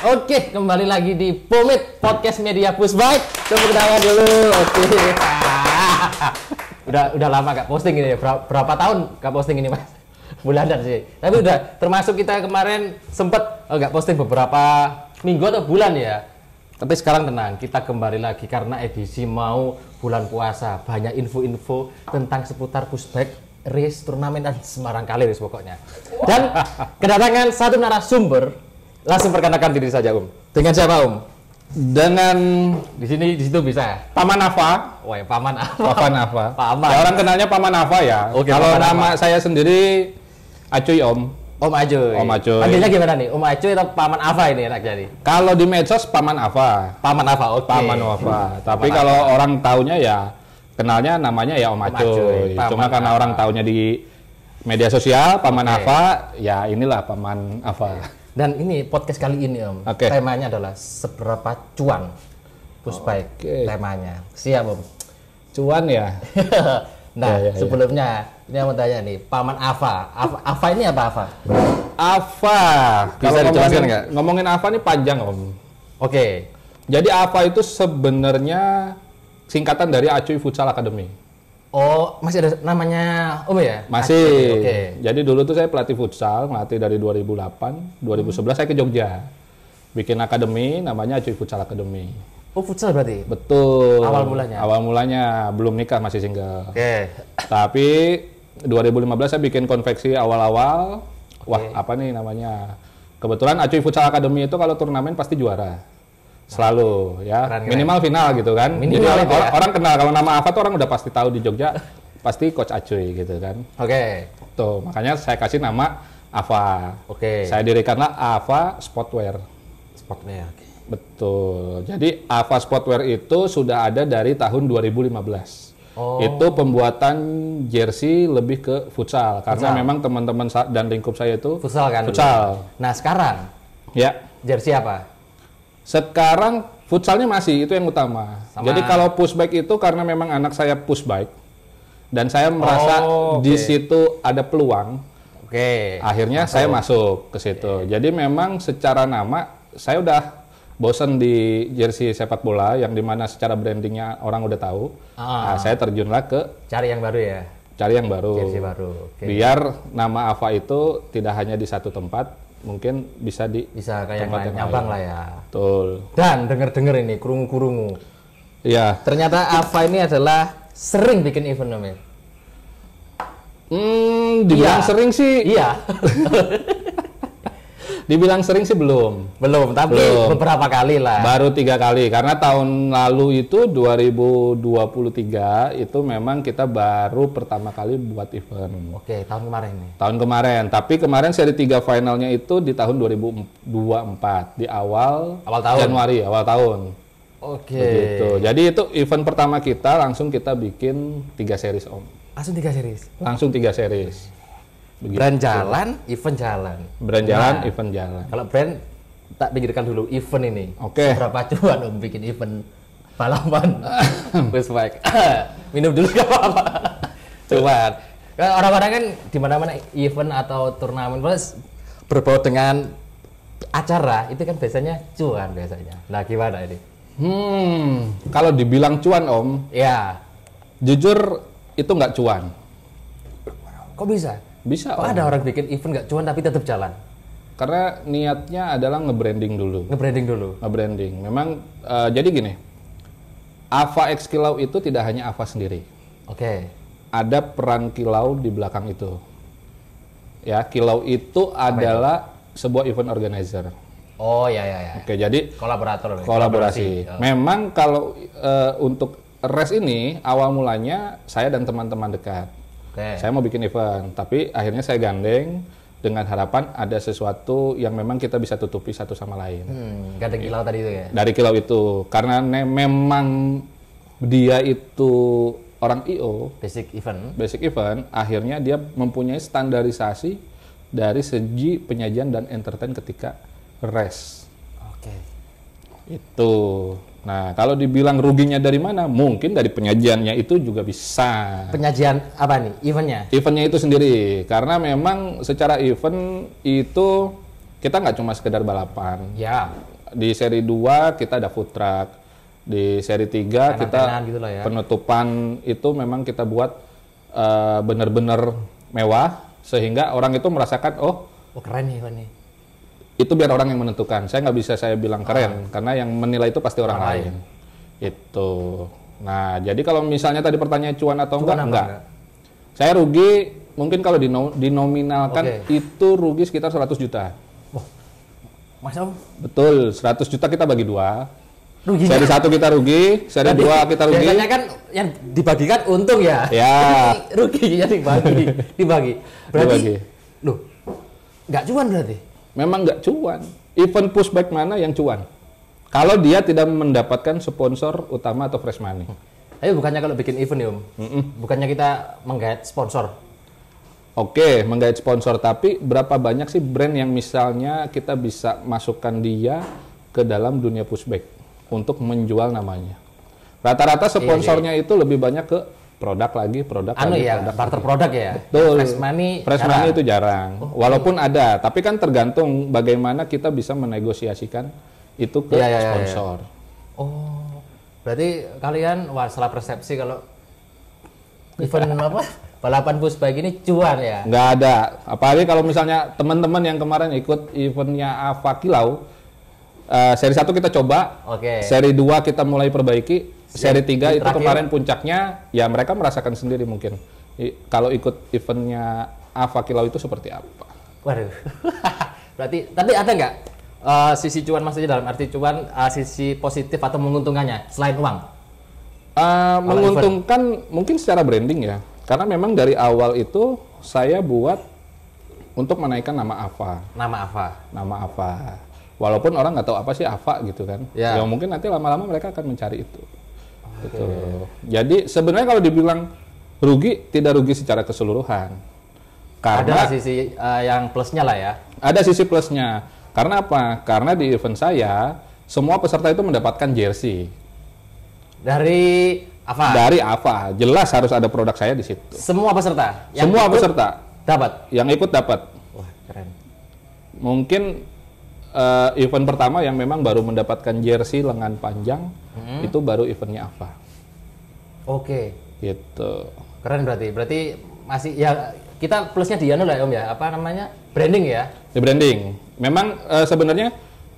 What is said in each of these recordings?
Oke, kembali lagi di Pomit Podcast Media Pushbike. Tepuk tangan dulu. Oke. Udah lama gak posting ini ya. Berapa tahun gak posting ini, Mas? Bulanan sih. Tapi udah termasuk kita kemarin sempet gak posting beberapa minggu atau bulan ya. Tapi sekarang tenang, kita kembali lagi karena edisi mau bulan puasa. Banyak info-info tentang seputar pushbike, race, turnamen dan Semarang kali race pokoknya. Dan kedatangan satu narasumber, langsung perkenalkan diri saja Dengan siapa Dengan di situ bisa. Paman Ava. Wah, Paman Ava. Paman Ava. Paman. Ya, orang kenalnya Paman Ava ya. Oke, kalau Paman nama Ava. saya sendiri Acuy Om. Om Acuy. Om Acuy. Panggilnya gimana nih? Om Acuy atau Paman Ava ini enak jadi? Kalau di medsos Paman Ava. Paman Ava, oke. Paman Ava. Tapi Paman kalau Ava. orang taunya ya kenalnya namanya ya Om Acuy. Paman Cuma karena Ava. orang taunya di media sosial Paman Oke. Ava, ya inilah Paman Ava. Dan ini podcast kali ini Oke. temanya adalah seberapa cuan pushbike. Oke. Temanya. Siap Cuan ya. Nah, Ya. sebelumnya ini yang mau tanya nih, Paman Ava. Ava ini apa Ava? Ava. Bisa Kalau dijelaskan nggak? ngomongin Ava ini panjang Om. Oke. Jadi Ava itu sebenarnya singkatan dari Acuy Futsal Academy. Oh, masih ada namanya ya? Masih. Oke. Jadi dulu tuh saya pelatih futsal, ngelatih dari 2008, 2011 saya ke Jogja. Bikin akademi namanya Acuy Futsal Academy. Oh, futsal berarti? Betul. Awal mulanya? Awal mulanya, belum nikah, masih single. Oke. Tapi 2015 saya bikin konveksi awal-awal. Wah, Oke. apa nih namanya? Kebetulan Acuy Futsal Academy itu kalau turnamen pasti juara. Selalu ya. Keren. Minimal final gitu kan. Minimal Jadi itu ya? orang kenal kalau nama Ava tuh orang udah pasti tahu di Jogja. Pasti Coach Acuy gitu kan. Oke. Tuh, makanya saya kasih nama Ava. Oke. Saya dirikanlah Ava Sportwear. Sportwear. Oke. Betul. Jadi Ava Sportwear itu sudah ada dari tahun 2015. Oh. Itu pembuatan jersey lebih ke futsal karena Futsal. memang teman-teman dan lingkup saya itu Futsal kan? dulu? Futsal. Nah, sekarang Ya. jersey apa? Sekarang futsalnya masih itu yang utama. Sama- Jadi kalau pushbike itu karena memang anak saya pushbike dan saya merasa Oh, di oke. situ ada peluang. Oke. Akhirnya saya masuk ke situ. Jadi memang secara nama saya udah bosen di jersey sepak bola yang dimana secara brandingnya orang udah tahu. Ah. Nah, saya terjunlah ke Cari yang baru ya? cari yang baru. Jersey baru. Oke. Biar nama Ava itu tidak hanya di satu tempat, mungkin bisa di Bisa kayak tempat yang nyabang lain. lah ya. Betul. Dan denger-denger ini, kurungu-kurungu. Iya. Ternyata Ava ini adalah sering bikin event namanya. Dibilang Iya. sering sih. Iya. Dibilang sering sih belum. Belum, tapi Belum. beberapa kali lah. Baru 3 kali karena tahun lalu itu 2023 itu memang kita baru pertama kali buat event. Oke, tahun kemarin nih. Tahun kemarin, tapi kemarin seri 3 finalnya itu di tahun 2024 di awal Tahun. Januari, awal tahun. Oke. Begitu. Jadi itu event pertama kita langsung kita bikin 3 series Om. Langsung 3 series. Langsung 3 series. Begitu. Brand jalan, event jalan. Brand jalan, Nah, event jalan. Kalau brand tak pikirkan dulu event ini. Oke. Berapa cuan bikin event balapan pushbike? Minum dulu gak apa-apa. Cuman kan orang-orang kan di mana-mana event atau turnamen plus berbau dengan acara itu kan biasanya cuan biasanya. Nah, gimana ini? Kalau dibilang cuan Om, Ya, jujur itu nggak cuan. kok bisa? Bisa Kok Om. ada orang bikin event nggak cuan tapi tetap jalan? Karena niatnya adalah nge-branding dulu. Nge-branding dulu. Nge-branding. Memang jadi gini, Ava X Kilau itu tidak hanya Ava sendiri. Oke. Ada peran Kilau di belakang itu. Ya, Kilau itu adalah sebuah event organizer. Oh ya ya ya. Oke, jadi Kolaborator. kolaborasi. Oh. Memang kalau untuk race ini awal mulanya saya dan teman-teman dekat. Oke. Saya mau bikin event, tapi akhirnya saya gandeng dengan harapan ada sesuatu yang memang kita bisa tutupi satu sama lain. Gandeng kilau tadi itu ya. Dari Kilau itu, karena memang dia itu orang IO, Basic event. basic event, akhirnya dia mempunyai standarisasi dari segi penyajian dan entertain ketika race. Oke. Itu. Nah, kalau dibilang ruginya dari mana? Mungkin dari penyajiannya itu juga bisa. Penyajian apa nih? Eventnya? Eventnya itu sendiri, karena memang secara event itu kita nggak cuma sekedar balapan. Ya. Di seri 2 kita ada food truck. Di seri 3 kita gitu lah ya. penutupan itu memang kita buat benar-benar mewah sehingga orang itu merasakan oh keren nih Ivan nih. itu biar orang yang menentukan. Saya nggak bisa saya bilang keren karena yang menilai itu pasti orang lain. Itu. Nah, jadi kalau misalnya tadi pertanyaan cuan atau enggak. Saya rugi mungkin kalau dinominalkan itu rugi sekitar 100 juta. Wah. Mas Om? Betul, 100 juta kita bagi 2. Rugi. Seri 1 kita rugi, seri 2 kita rugi. Biasanya kan yang dibagikan untung ya. Ya. Ruginya dibagi. Berarti loh, nggak cuan berarti? Memang nggak cuan. Event pushback mana yang cuan? Kalau dia tidak mendapatkan sponsor utama atau fresh money. Ayo bukannya kalau bikin event ya Om, bukannya kita menggait sponsor? Oke, menggait sponsor, tapi berapa banyak sih brand yang misalnya kita bisa masukkan dia ke dalam dunia pushback untuk menjual namanya? Rata-rata sponsornya itu lebih banyak ke produk lagi, produk barter produk ya. Betul. Fresh money itu jarang. Walaupun ada, tapi kan tergantung bagaimana kita bisa menegosiasikan itu ke sponsor. Oh, berarti kalian salah persepsi kalau event balapan pushback ini cuan ya? Nggak ada. Apalagi kalau misalnya teman-teman yang kemarin ikut eventnya Ava Kilau, seri 1 kita coba, seri 2 kita mulai perbaiki, seri 3 itu kemarin puncaknya, ya mereka merasakan sendiri mungkin. Kalau ikut eventnya Ava Kilau itu seperti apa. Waduh, berarti, tapi ada nggak sisi cuan, maksudnya dalam arti cuan, sisi positif atau menguntungkannya, selain uang? Menguntungkan mungkin secara branding ya, karena memang dari awal itu saya buat untuk menaikkan nama Ava. Nama Ava. Walaupun orang nggak tahu apa sih Ava gitu kan. Ya mungkin nanti lama-lama mereka akan mencari itu. Gitu. Jadi sebenarnya kalau dibilang rugi, tidak rugi secara keseluruhan. Karena ada sisi yang plusnya lah ya. Ada sisi plusnya. Karena apa? Karena di event saya semua peserta itu mendapatkan jersey. Dari Ava. Dari Ava. Jelas harus ada produk saya di situ. Semua peserta. Semua peserta dapat. Yang ikut dapat. Wah, keren. Mungkin event pertama yang memang baru mendapatkan jersey lengan panjang itu baru eventnya Ava. Oke. Gitu. Keren berarti. Berarti masih ya kita plusnya di lah Om ya. Apa namanya? Branding ya. Di branding. Memang sebenarnya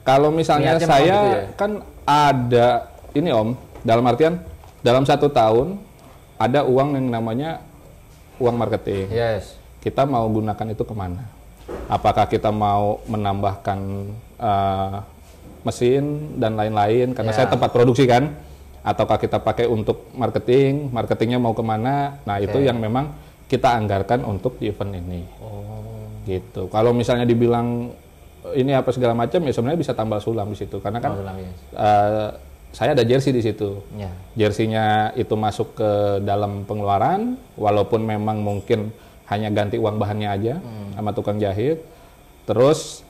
kalau misalnya niatnya saya gitu ya? Kan ada ini Om, dalam artian dalam 1 tahun ada uang yang namanya uang marketing. Yes. Kita mau gunakan itu kemana? Apakah kita mau menambahkan mesin dan lain-lain karena saya tempat produksi kan? Ataukah kita pakai untuk marketing? Marketingnya mau kemana? Nah itu yang memang kita anggarkan untuk di event ini. Gitu. Kalau misalnya dibilang ini apa segala macam ya sebenarnya bisa tambal sulam di situ karena kan saya ada jersey di situ. Jersey-nya itu masuk ke dalam pengeluaran walaupun memang mungkin hanya ganti uang bahannya aja sama tukang jahit. Terus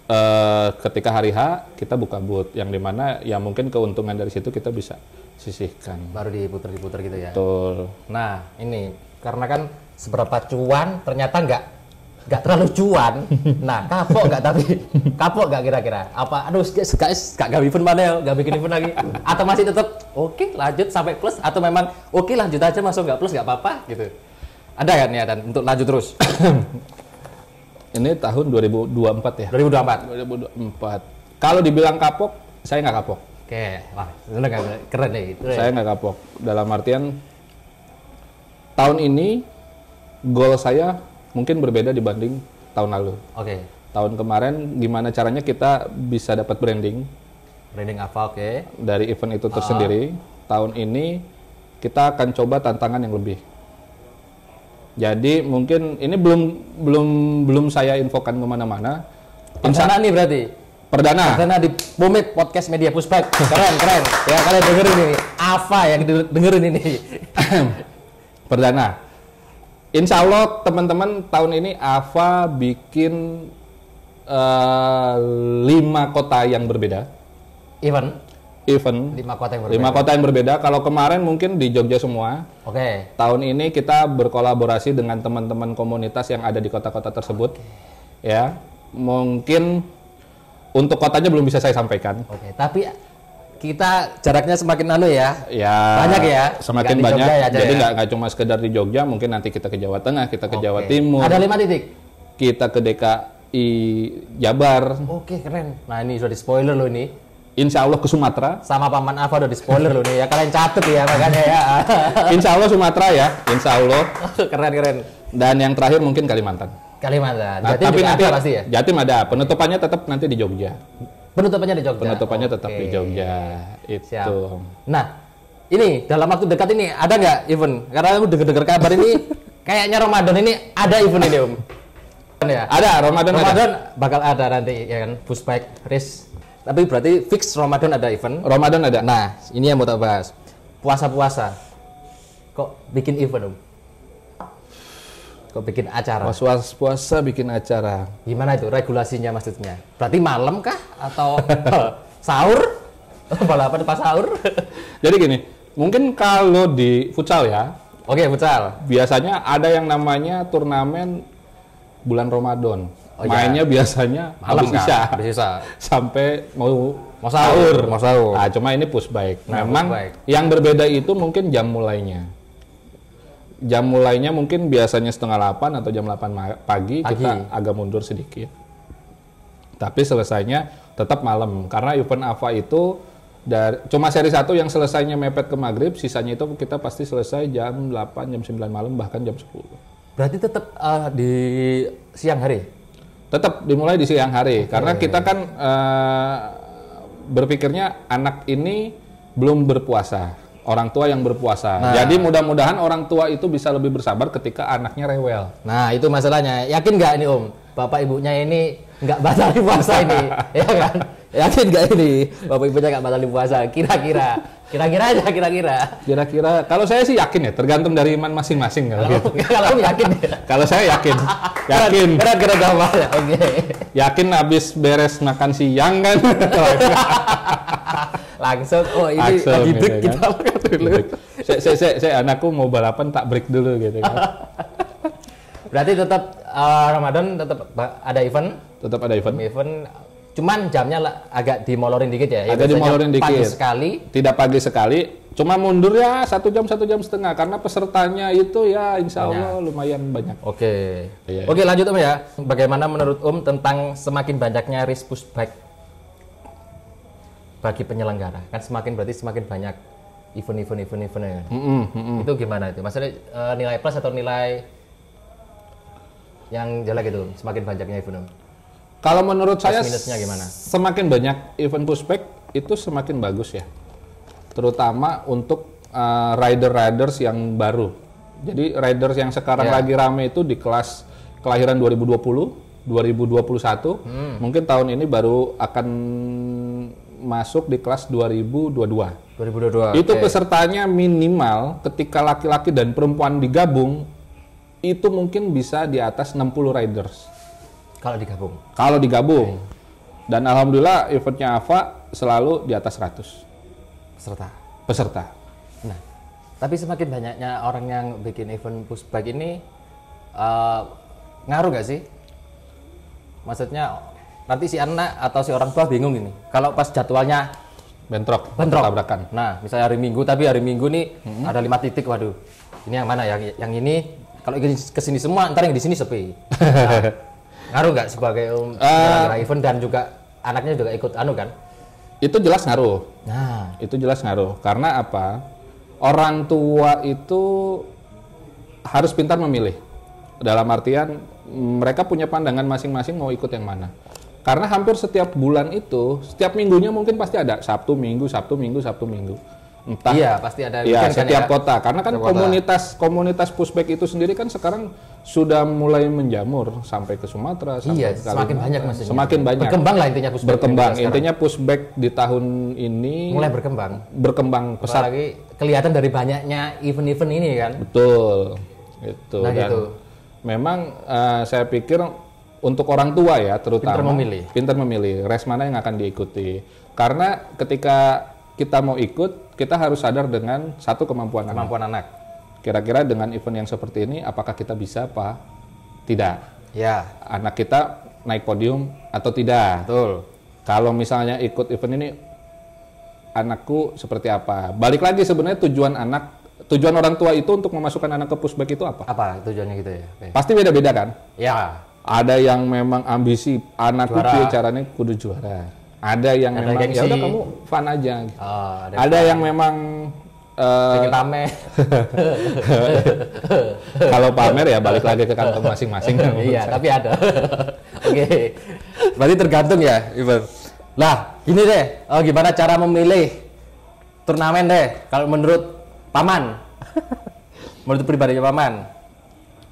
ketika hari H kita buka booth yang dimana ya mungkin keuntungan dari situ kita bisa sisihkan. Baru diputer gitu ya. Betul. Nah ini karena kan seberapa cuan ternyata nggak terlalu cuan. Nah kapok nggak kira-kira? Apa aduh guys gak event mana ya, gak bikin event lagi? Atau masih tetap oke, lanjut sampai plus atau memang oke, lanjut aja masuk nggak plus nggak apa-apa gitu? Ada kan niatan untuk lanjut terus? Ini tahun 2024 ya? 2024. Kalau dibilang kapok, saya nggak kapok. Oke, wah keren nih. Saya nggak kapok. Dalam artian tahun ini goal saya mungkin berbeda dibanding tahun lalu. Tahun kemarin gimana caranya kita bisa dapat branding Ava, dari event itu tersendiri. Tahun ini kita akan coba tantangan yang lebih. Jadi mungkin ini belum saya infokan kemana-mana. Perdana nih berarti. Perdana di Pomit Podcast Media Pushback. Keren. Ya kalian dengerin ini. Ava yang dengerin ini. Perdana. Insya Allah teman-teman tahun ini Ava bikin 5 kota yang berbeda. Event 5 kota yang berbeda. Kalau kemarin mungkin di Jogja semua. Tahun ini kita berkolaborasi dengan teman-teman komunitas yang ada di kota-kota tersebut. Ya, mungkin Untuk kotanya belum bisa saya sampaikan. Oke, tapi kita jaraknya semakin ya. Ya. Banyak ya. Semakin Nggak di banyak. Jogja aja Jadi ya? nggak cuma sekedar di Jogja, mungkin nanti kita ke Jawa Tengah, kita ke Jawa Oke. Timur. Ada 5 titik. Kita ke DKI Jabar. Oke, keren. Nah, ini sudah di spoiler loh ini. Insya Allah ke Sumatera. Sama Paman Alfa udah di spoiler loh nih ya. Kalian catet ya makanya ya. Insya Allah Sumatera ya. Insya Allah. Keren. Dan yang terakhir mungkin Kalimantan. Kalimantan. Nah, Jatim tapi juga nanti ada pasti ya. Jatim ada. Penutupannya tetap nanti di Jogja. Penutupannya di Jogja. Penutupannya tetap Oke. di Jogja. Itu. Siap. Nah, ini dalam waktu dekat ini ada nggak event? Karena aku dengar kabar ini kayaknya Ramadan ini ada event ini Om. Ya. Ada Ramadan ada. Bakal ada nanti ya kan Pushbike race. Tapi berarti fix Ramadan ada event. Ramadan ada. Nah, ini yang mau tak bahas. Puasa-puasa. Kok bikin event Om? Kok bikin acara? Puasa bikin acara. Gimana itu regulasinya maksudnya? Berarti malam kah atau sahur? Balapan pas sahur? Jadi gini, mungkin kalau di futsal ya, Oke, futsal. biasanya ada yang namanya turnamen bulan Ramadan. Oh, iya. Mainnya biasanya Malam habis kan? isya Habis isya. sampai mau sahur. Nah, cuma ini pushbike. Nah, Memang pushbike. yang berbeda itu mungkin jam mulainya. Jam mulainya mungkin biasanya setengah 8 atau jam 8 pagi, kita agak mundur sedikit. Tapi selesainya tetap malam. Karena event AVA itu cuma seri 1 yang selesainya mepet ke maghrib, sisanya itu kita pasti selesai jam 8, jam 9 malam, bahkan jam 10. Berarti tetap di siang hari? Tetap dimulai di siang hari, karena kita kan berpikirnya anak ini belum berpuasa, orang tua yang berpuasa. Nah. Jadi mudah-mudahan orang tua itu bisa lebih bersabar ketika anaknya rewel. Nah, itu masalahnya. Yakin nggak ini Om? Bapak ibunya ini nggak batalin puasa ini, ya kan? Yakin nggak ini? Bapak ibunya nggak batalin puasa? Kira-kira aja, Kira-kira, kalau saya sih yakin ya, tergantung dari iman masing-masing. Kalau gitu. Kalau Om yakin ya? Kalau saya yakin. Keren gambarnya. Oke. Yakin habis beres makan siang kan. Langsung, oh ini Langsung, lagi gitu break kan. kita makan dulu. Saya anakku mau balapan tak break dulu gitu kan. Berarti tetap Ramadan tetap ada event? Tetap ada event. Cuman jamnya agak dimolorin dikit ya. Agak biasanya dimolorin dikit. Pagi sekali. Tidak pagi sekali, cuma mundur ya 1 jam setengah karena pesertanya itu ya insya Allah lumayan banyak. Oke. Iya. Oke, lanjut Om ya. Bagaimana menurut Om tentang semakin banyaknya race pushback bagi penyelenggara? Kan berarti semakin banyak event-eventnya. Itu gimana itu? Maksudnya nilai plus atau nilai yang jelek itu semakin banyaknya event Om? Kalau menurut saya minusnya gimana? semakin banyak event pushback itu semakin bagus ya. Terutama untuk rider-riders yang baru. Jadi riders yang sekarang lagi rame itu di kelas kelahiran 2020, 2021. Mungkin tahun ini baru akan masuk di kelas 2022. 2022. Itu pesertanya minimal ketika laki-laki dan perempuan digabung itu mungkin bisa di atas 60 riders. Kalau digabung. Dan alhamdulillah eventnya AVA selalu di atas 100 peserta. Nah, tapi semakin banyaknya orang yang bikin event pushback ini ngaruh nggak sih? Maksudnya nanti si anak atau si orang tua bingung ini. Kalau pas jadwalnya bentrok tabrakan. Nah, misalnya hari Minggu, tapi hari Minggu nih ada 5 titik. Waduh, ini yang mana? Yang ini kalau kesini semua, ntar yang di sini sepi. Nah, ngaruh nggak sebagai event dan juga anaknya juga ikut kan? Itu jelas ngaruh. Nah, itu jelas ngaruh. Karena apa? Orang tua itu harus pintar memilih. Dalam artian mereka punya pandangan masing-masing mau ikut yang mana. Karena hampir setiap bulan itu, setiap minggunya mungkin pasti ada Sabtu Minggu. Entah. Iya, pasti ada. Iya, kan setiap ya? kota. Karena kan komunitas pushback itu sendiri kan sekarang sudah mulai menjamur sampai ke Sumatera, sampai ke semakin banyak maksudnya. Semakin banyak. Berkembang lah intinya pushback. Berkembang. Intinya pushback di tahun ini mulai berkembang. Berkembang pesat. Apalagi kelihatan dari banyaknya event-event ini kan. Betul. Gitu. Nah, dan gitu. Memang saya pikir untuk orang tua ya terutama pintar memilih race mana yang akan diikuti. Karena ketika kita mau ikut, kita harus sadar dengan satu kemampuan anak. Kira-kira dengan event yang seperti ini, apakah kita bisa apa tidak? Ya. Anak kita naik podium atau tidak? Betul. Kalau misalnya ikut event ini, anakku seperti apa? Balik lagi sebenarnya tujuan orang tua itu untuk memasukkan anak ke pushback itu apa? Apa tujuannya gitu ya? Oke. Pasti beda-beda kan? Ya. Ada yang memang ambisi anakku piye caranya kudu juara. Ada yang memang ya udah kamu fun aja. Oh, ada yang memang pengen pamer. Kalau pamer ya balik lagi ke kantong masing-masing. Iya, tapi ada. Oke. Berarti tergantung ya, Ivan. Lah, gini deh. Gimana cara memilih turnamen deh kalau menurut Paman? Menurut pribadinya Paman.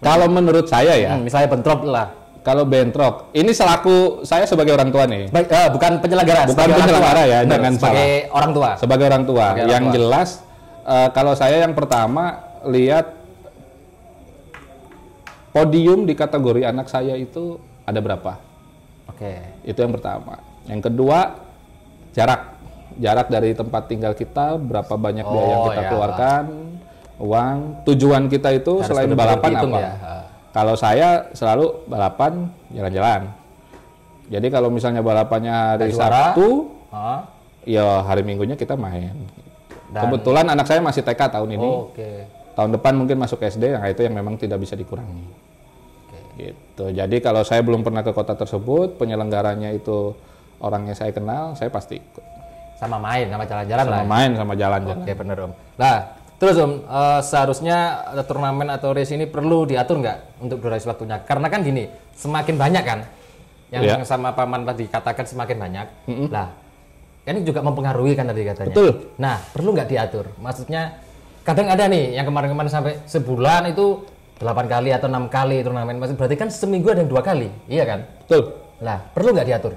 Kalau menurut saya ya, misalnya bentrok lah. Kalau bentrok, ini selaku saya sebagai orang tua nih. Bukan penyelenggara. Bukan penyelenggara ya, jangan salah. Sebagai orang tua. Sebagai orang tua. Sebagai yang jelas, kalau saya yang pertama lihat podium di kategori anak saya itu ada berapa. Oke. Itu yang pertama. Yang kedua, jarak dari tempat tinggal kita, berapa banyak biaya yang kita keluarkan, uang. Tujuan kita itu harus selain balapan apa? Ya. Kalau saya selalu balapan jalan-jalan. Jadi kalau misalnya balapannya hari Sabtu, ya hari Minggunya kita main. Kebetulan anak saya masih TK tahun ini. Tahun depan mungkin masuk SD, yang itu yang memang tidak bisa dikurangi. Gitu. Jadi kalau saya belum pernah ke kota tersebut, penyelenggaranya itu orangnya saya kenal, saya pasti ikut. Sama main, sama jalan-jalan lah. Sama main, sama jalan-jalan. Oke, bener Om. Nah, terus Om, seharusnya turnamen atau race ini perlu diatur nggak untuk durasi waktunya? Karena kan gini, semakin banyak kan, yang sama Paman tadi katakan semakin banyak. Lah, ini juga mempengaruhi kan tadi katanya. Betul. Nah, perlu nggak diatur? Maksudnya, kadang ada nih yang kemarin-kemarin sampai sebulan itu 8 kali atau 6 kali turnamen. Berarti kan seminggu ada yang 2 kali, iya kan? Betul. Lah, perlu nggak diatur?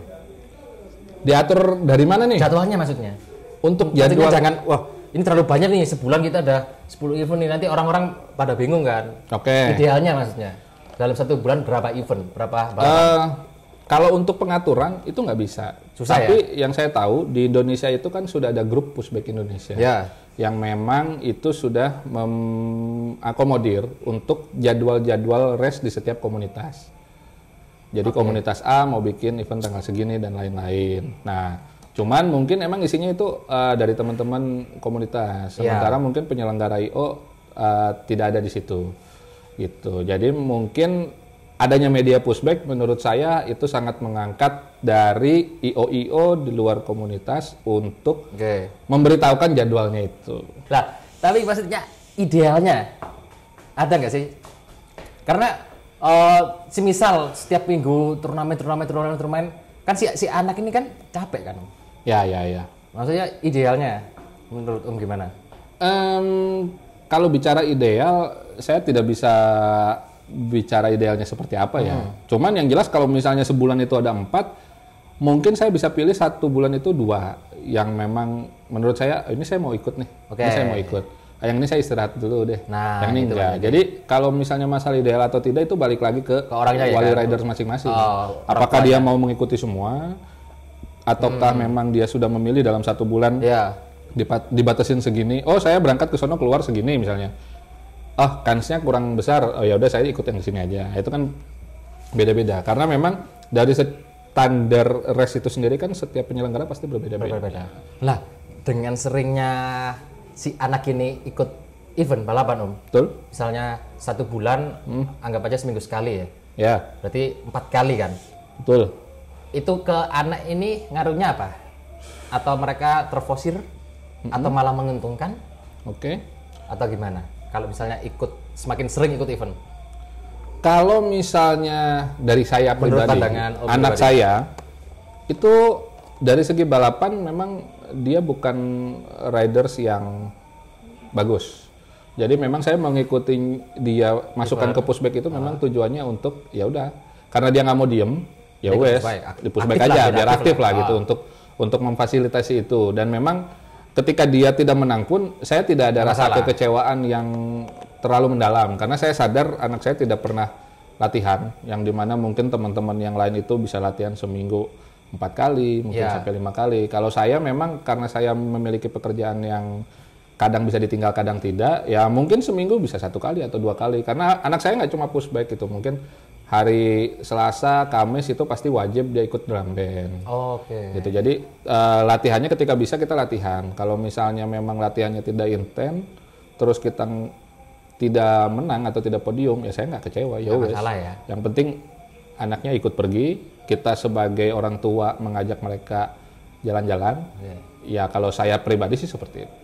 Diatur dari mana nih? Jadwalnya maksudnya. Untuk jadwal jangan, wah ini terlalu banyak nih, sebulan kita ada 10 event nih, nanti orang-orang pada bingung kan. Oke. Idealnya maksudnya, dalam 1 bulan berapa event, berapa kalau untuk pengaturan itu nggak bisa. Susah. Tapi yang saya tahu di Indonesia itu kan sudah ada grup Pushback Indonesia. Ya. Yang memang itu sudah mengakomodir untuk jadwal-jadwal race di setiap komunitas. Jadi komunitas A mau bikin event tanggal segini dan lain-lain. Nah, cuman mungkin emang isinya itu dari teman-teman komunitas. Sementara mungkin penyelenggara IO tidak ada di situ. Gitu. Jadi mungkin adanya media pushback menurut saya itu sangat mengangkat dari IO-IO di luar komunitas untuk memberitahukan jadwalnya itu. Nah, tapi maksudnya idealnya ada nggak sih? Karena semisal setiap minggu turnamen kan si anak ini kan capek kan? Ya. Maksudnya idealnya menurut Om gimana? Kalau bicara ideal, saya tidak bisa bicara idealnya seperti apa ya. Cuman yang jelas kalau misalnya sebulan itu ada 4, mungkin saya bisa pilih 1 bulan itu 2 yang memang menurut saya ini saya mau ikut nih. Ini saya mau ikut. Yang ini saya istirahat dulu deh. Nah, yang ini enggak. Jadi kalau misalnya masalah ideal atau tidak itu balik lagi ke orangnya wali ya, riders masing-masing. Apakah dia mau mengikuti semua ataukah memang dia sudah memilih dalam 1 bulan dibatasin segini. Oh, saya berangkat ke sono keluar segini misalnya. Oh, kansnya kurang besar. Oh ya udah saya ikut yang di sini aja. Itu kan beda-beda. Karena memang dari standar race itu sendiri kan setiap penyelenggara pasti berbeda-beda. Lah, dengan seringnya si anak ini ikut event balapan Om. Betul. Misalnya 1 bulan, anggap aja seminggu sekali ya. Ya. Berarti 4 kali kan. Betul. Itu ke anak ini ngaruhnya apa? Atau mereka terfosir? Atau malah menguntungkan? Oke. Atau gimana? Kalau misalnya semakin sering ikut event? Kalau misalnya dari saya pribadi, anak saya itu dari segi balapan memang dia bukan riders yang bagus. Jadi memang saya mengikuti dia masukkan ke pushback itu memang tujuannya untuk ya udah karena dia nggak mau diem, ya wes di pushback aja biar aktif lah gitu untuk memfasilitasi itu. Dan memang ketika dia tidak menang pun saya tidak ada rasa kekecewaan yang terlalu mendalam karena saya sadar anak saya tidak pernah latihan yang dimana mungkin teman-teman yang lain itu bisa latihan seminggu 4 kali mungkin sampai 5 kali. Kalau saya memang karena saya memiliki pekerjaan yang kadang bisa ditinggal kadang tidak, ya mungkin seminggu bisa 1 kali atau 2 kali karena anak saya nggak cuma pushback gitu, mungkin hari Selasa, Kamis itu pasti wajib dia ikut drum band. Oke. Gitu. Jadi latihannya ketika bisa kita latihan. Kalau misalnya memang latihannya tidak intens, terus kita tidak menang atau tidak podium, ya saya nggak kecewa. Ya wes. Masalah ya. Yang penting anaknya ikut pergi. Kita sebagai orang tua mengajak mereka jalan-jalan. Ya kalau saya pribadi sih seperti itu.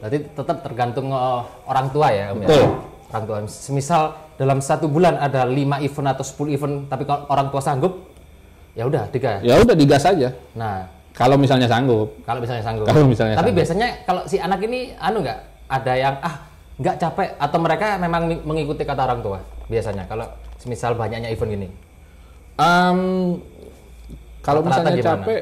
Berarti tetap tergantung orang tua ya, Om. Betul. Ya? Orang tua. Semisal dalam 1 bulan ada 5 event atau 10 event, tapi kalau orang tua sanggup, ya udah digas. Ya udah digas aja. Nah, Kalau misalnya sanggup. kalau misalnya sanggup. Kalau misalnya tapi sanggup. biasanya kalau si anak ini nggak ada yang nggak capek atau mereka memang mengikuti kata orang tua biasanya kalau semisal banyaknya event gini. Kalau Rata-rata misalnya gimana? capek,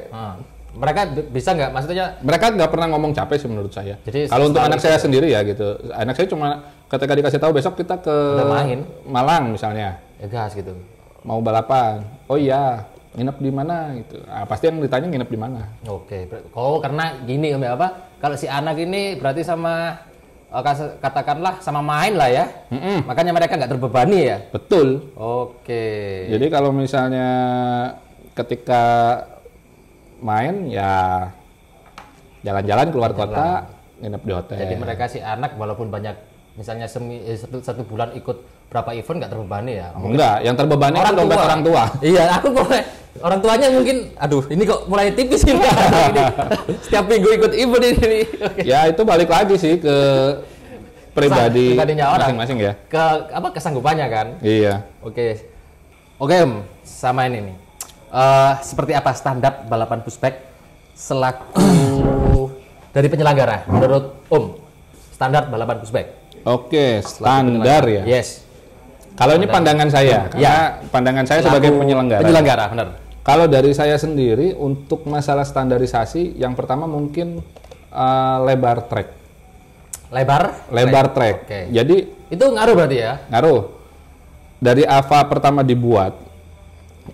Mereka bisa nggak? Maksudnya mereka nggak pernah ngomong capek sih menurut saya. Jadi kalau untuk selalu anak saya sendiri ya gitu, anak saya cuma ketika dikasih tahu besok kita ke udah main, Malang misalnya, ya gas gitu. mau balapan, oh iya, nginep di mana gitu. Nah, pasti yang ditanya nginep di mana. Oke, karena gini Om ya, kalau si anak ini berarti sama katakanlah sama main lah ya, makanya mereka nggak terbebani ya. Betul. Oke. Jadi kalau misalnya ketika main ya jalan-jalan keluar kota, nginep di hotel. Jadi mereka si anak walaupun banyak misalnya satu bulan ikut berapa event nggak terbebani ya? Enggak, yang terbebani kan dompet orang tua. Iya, aku kok orang tuanya mungkin, aduh ini kok mulai tipis ini. Setiap minggu ikut event ini. Oke. Ya itu balik lagi sih ke Pribadinya orang. masing-masing ya. Ke kesanggupannya kan? Iya. Oke, Om, sama ini nih. Seperti apa standar balapan pushback selaku dari penyelenggara menurut Om? Standar balapan pushback. Oke, standar ya. Yes. Kalau ini pandangan saya, karena pandangan saya sebagai penyelenggara. Penyelenggara, benar. Kalau dari saya sendiri untuk masalah standarisasi, yang pertama mungkin lebar track. Lebar track. Oke. Jadi Itu ngaruh berarti ya? ngaruh. Dari AVA pertama dibuat,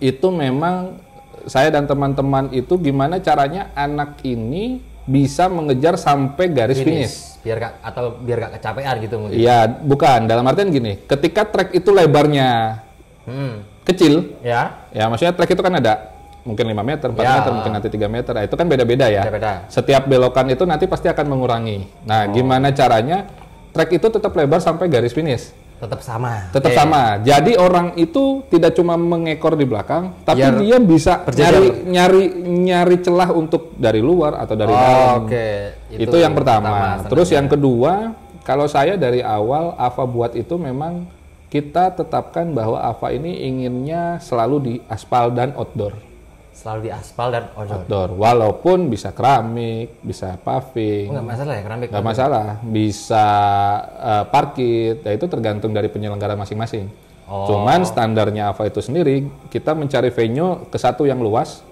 itu memang saya dan teman-teman itu gimana caranya anak ini bisa mengejar sampai garis finish. Biar gak kecapean gitu mungkin. Iya, bukan. Dalam artian gini, ketika trek itu lebarnya kecil, Ya. ya maksudnya trek itu kan ada mungkin 5 meter, 4 meter, mungkin nanti 3 meter. Nah, itu kan beda-beda ya. Beda-beda. Setiap belokan itu nanti pasti akan mengurangi. Nah, gimana caranya trek itu tetap lebar sampai garis finish? Tetap sama. Tetap sama. Jadi orang itu tidak cuma mengekor di belakang, tapi Biar dia bisa berjajar. nyari celah untuk dari luar atau dari dalam. Oke. Itu yang pertama. Terus standarnya. yang kedua, kalau saya dari awal AVA buat itu memang kita tetapkan bahwa AVA ini inginnya selalu di aspal dan outdoor. Selalu di aspal dan Outdoor. Walaupun bisa keramik, bisa paving. nggak masalah ya keramik. Nggak masalah, bisa parkit, ya itu tergantung dari penyelenggara masing-masing. Cuman standarnya AVA itu sendiri, kita mencari venue ke satu yang luas.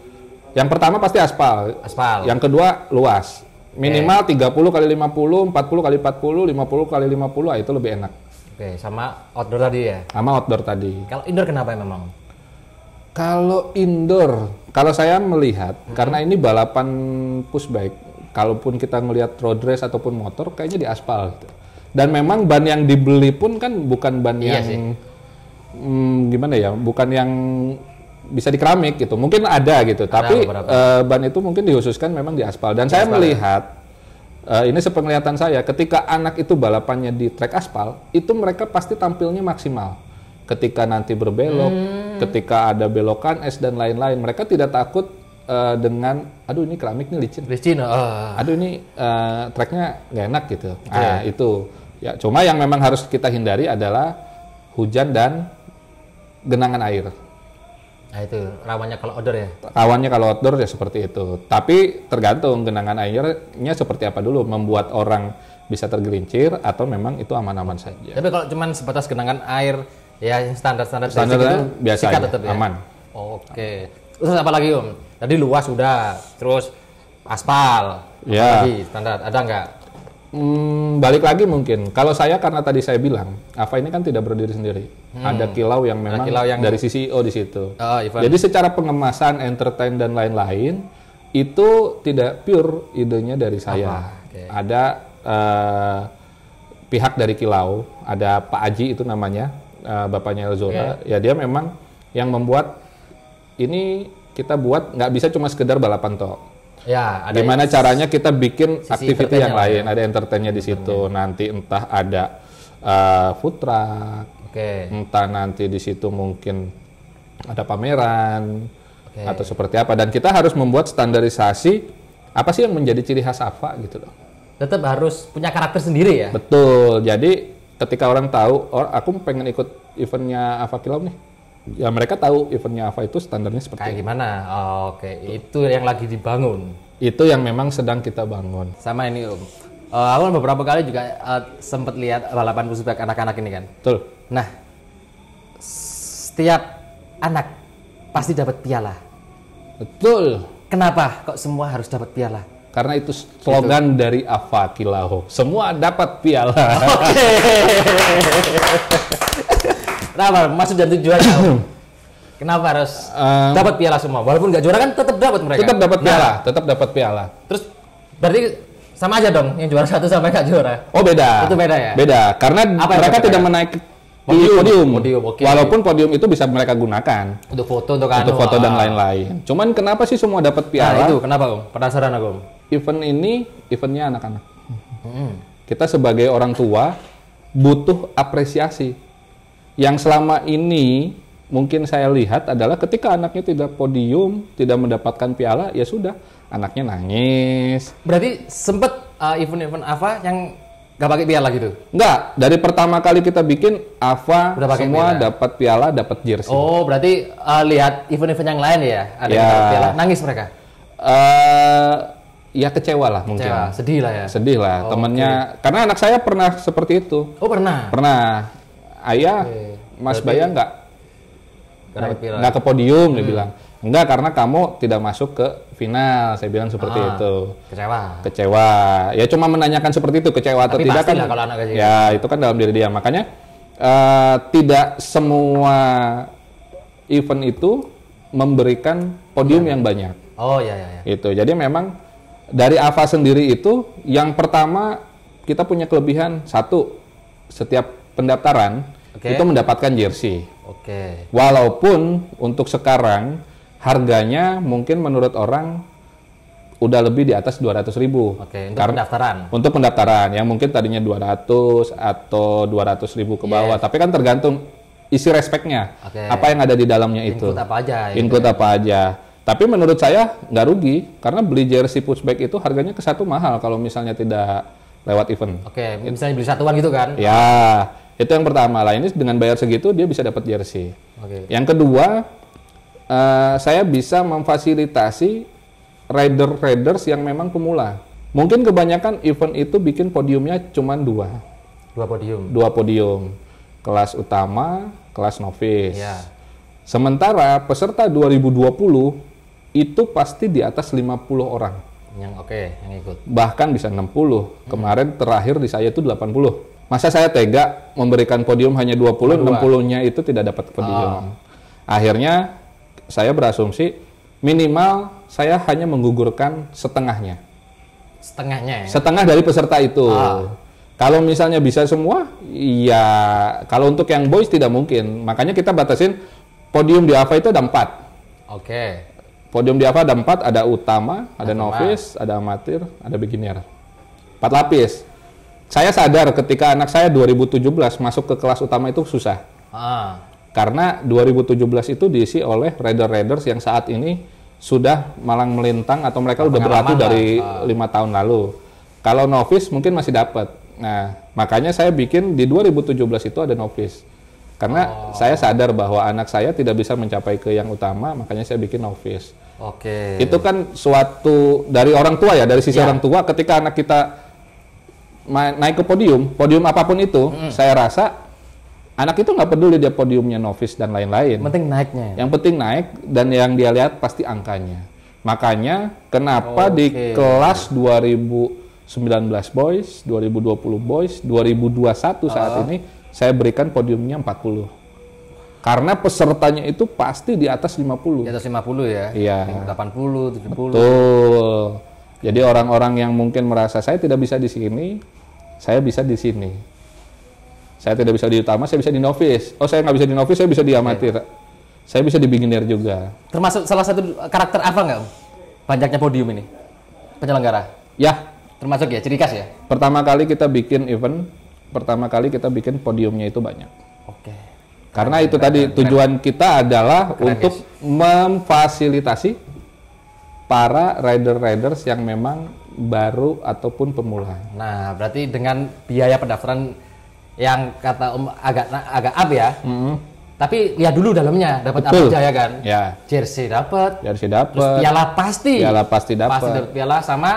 Yang pertama pasti aspal. Yang kedua luas. Minimal 30 kali 50, 40 kali 40, 50 kali 50, itu lebih enak. Oke, sama outdoor tadi ya. Sama outdoor tadi. Kalau indoor kenapa memang? Kalau indoor, kalau saya melihat, karena ini balapan pushbike, kalaupun kita ngelihat road race ataupun motor, kayaknya di aspal. Gitu. Dan memang ban yang dibeli pun kan bukan ban yang gimana ya, bukan yang bisa di keramik gitu. Mungkin ada gitu, tapi ban itu mungkin dikhususkan memang di aspal. Dan saya melihat, ini sepenglihatan saya, ketika anak itu balapannya di trek aspal, itu mereka pasti tampilnya maksimal. Ketika nanti berbelok, ketika ada belokan es dan lain-lain, mereka tidak takut dengan, aduh ini keramik nih licin, aduh ini treknya nggak enak gitu. Nah itu, ya cuma yang memang harus kita hindari adalah hujan dan genangan air. Nah itu rawannya kalau outdoor ya? Rawannya kalau outdoor ya seperti itu. Tapi tergantung genangan airnya seperti apa dulu, membuat orang bisa tergelincir atau memang itu aman-aman saja. Tapi kalau cuman sebatas genangan air, ya standar-standar itu biasa aja, tetap ya? aman. Oke. Terus apa lagi Om? Tadi luas sudah, terus aspal. Ya. Apa lagi standar? Ada nggak? Balik lagi mungkin. Kalau saya karena tadi saya bilang, AVA ini kan tidak berdiri sendiri. Ada kilau yang memang dari sisi CEO di situ. Jadi secara pengemasan, entertain dan lain-lain itu tidak pure idenya dari saya. Ada pihak dari kilau, ada Pak Aji itu namanya, bapaknya Elzora. Ya dia memang yang membuat ini kita buat nggak bisa cuma sekedar balapan toh. Ya, ada gimana caranya kita bikin aktiviti yang lain, ya. ada entertainnya di situ. Nanti entah ada food truck, entah nanti di situ mungkin ada pameran atau seperti apa. Dan kita harus membuat standarisasi apa sih yang menjadi ciri khas AVA gitu loh. Tetap harus punya karakter sendiri ya? Betul. Jadi ketika orang tahu, oh aku pengen ikut eventnya AVA Kilauan nih, ya mereka tahu eventnya AVA itu standarnya seperti kayak gimana. Itu yang lagi dibangun. Itu yang memang sedang kita bangun. Sama ini Om, aku beberapa kali juga sempat lihat balapan pushback anak-anak ini kan. Betul. Nah, setiap anak pasti dapat piala. Betul. Kenapa kok semua harus dapat piala? Karena itu slogan dari AVA Kilauan. Semua dapat piala. Oke. Kenapa? Maksud dan tujuannya? Kenapa harus dapat piala semua? Walaupun nggak juara kan tetap dapat mereka. Tetap dapat piala, tetap dapat piala. Terus berarti sama aja dong yang juara 1 sampai nggak juara? Oh beda. Itu beda ya? Beda, karena mereka tidak menaiki podium. Walaupun podium itu bisa mereka gunakan untuk foto, untuk foto dan lain-lain. Cuman kenapa sih semua dapat piala? Nah, itu kenapa Om? Penasaran aku Om. Event ini eventnya anak-anak. Kita sebagai orang tua butuh apresiasi. Yang selama ini mungkin saya lihat adalah ketika anaknya tidak podium, tidak mendapatkan piala, ya sudah, anaknya nangis. Berarti sempet event-event AVA yang nggak pakai piala gitu? Nggak, dari pertama kali kita bikin AVA semua dapat piala, dapat jersey. Oh, berarti lihat event-event yang lain ya, ada yang dapat piala, nangis mereka? Ya kecewa lah mungkin. Kecewa, sedih lah ya? Sedih lah, temennya, karena anak saya pernah seperti itu. Oh pernah? Pernah. Ayah, Mas Baya nggak ke podium, dia bilang. Enggak, karena kamu tidak masuk ke final, saya bilang seperti itu. Kecewa. Ya cuma menanyakan seperti itu, kecewa atau tidak kan. Kalau anak kecil. Ya itu kan dalam diri dia. Makanya tidak semua event itu memberikan podium yang banyak. Oh iya. Itu. Jadi memang dari AVA sendiri itu, yang pertama kita punya kelebihan satu, setiap pendaftaran itu mendapatkan jersey. Walaupun untuk sekarang harganya mungkin menurut orang udah lebih di atas 200.000. Untuk pendaftaran. Untuk pendaftaran yang mungkin tadinya 200 atau 200.000 ke bawah, tapi kan tergantung isi respeknya. Apa yang ada di dalamnya itu. Include apa aja. Include apa aja. Tapi menurut saya nggak rugi karena beli jersey pushback itu harganya ke satu mahal kalau misalnya tidak lewat event. Misalnya beli satuan gitu kan? Ya. Itu yang pertama lah, ini dengan bayar segitu dia bisa dapat jersey. Yang kedua, saya bisa memfasilitasi riders yang memang pemula. Mungkin kebanyakan event itu bikin podiumnya cuma dua podium. Kelas utama, kelas novice. Sementara peserta 2020 itu pasti di atas 50 orang. Yang ikut. Bahkan bisa 60. Kemarin terakhir di saya itu 80. Masa saya tega memberikan podium hanya 20, 60-nya itu tidak dapat podium. Akhirnya saya berasumsi minimal saya hanya menggugurkan setengahnya. Setengah dari peserta itu. Kalau misalnya bisa semua, ya kalau untuk yang boys tidak mungkin. Makanya kita batasin podium di AVA itu ada 4. Podium di AVA ada 4, ada utama, ada novice, ada amatir, ada beginner. 4 lapis. Saya sadar ketika anak saya 2017 masuk ke kelas utama itu susah. Karena 2017 itu diisi oleh rider-riders yang saat ini sudah malang melintang atau mereka udah berlatih dari 5 tahun lalu. Kalau novice mungkin masih dapat. Nah, makanya saya bikin di 2017 itu ada novice. Karena saya sadar bahwa anak saya tidak bisa mencapai ke yang utama, makanya saya bikin novice. Itu kan suatu dari orang tua ya, dari sisi orang tua ketika anak kita naik ke podium apapun itu, saya rasa anak itu nggak peduli dia podiumnya novice dan lain-lain. Penting naiknya. Yang penting naik dan yang dia lihat pasti angkanya. Makanya kenapa di kelas 2019 boys, 2020 boys, 2021 saat ini saya berikan podiumnya 40. Karena pesertanya itu pasti di atas 50. Di atas 50 ya? Iya. 80, 70. Betul. Jadi orang-orang yang mungkin merasa saya tidak bisa di sini, saya bisa di sini. Saya tidak bisa di utama, saya bisa di novice. Oh, saya nggak bisa di novice, saya bisa di amatir. Saya bisa di beginner juga. Termasuk salah satu karakter apa nggak? Banyaknya podium ini penyelenggara. Ya, Termasuk ya, ciri khas ya. pertama kali kita bikin event, pertama kali kita bikin podiumnya itu banyak. Oke. Karena itu tadi tujuan kita adalah Keren, untuk memfasilitasi para rider-riders yang memang baru ataupun pemula. Nah, berarti dengan biaya pendaftaran yang kata Om agak up ya. Tapi lihat dulu dalamnya dapat apa Betul. aja ya kan? Ya, Jersey dapat, jersey terus dapat, piala pasti. piala pasti Pasti dapat, dapat piala sama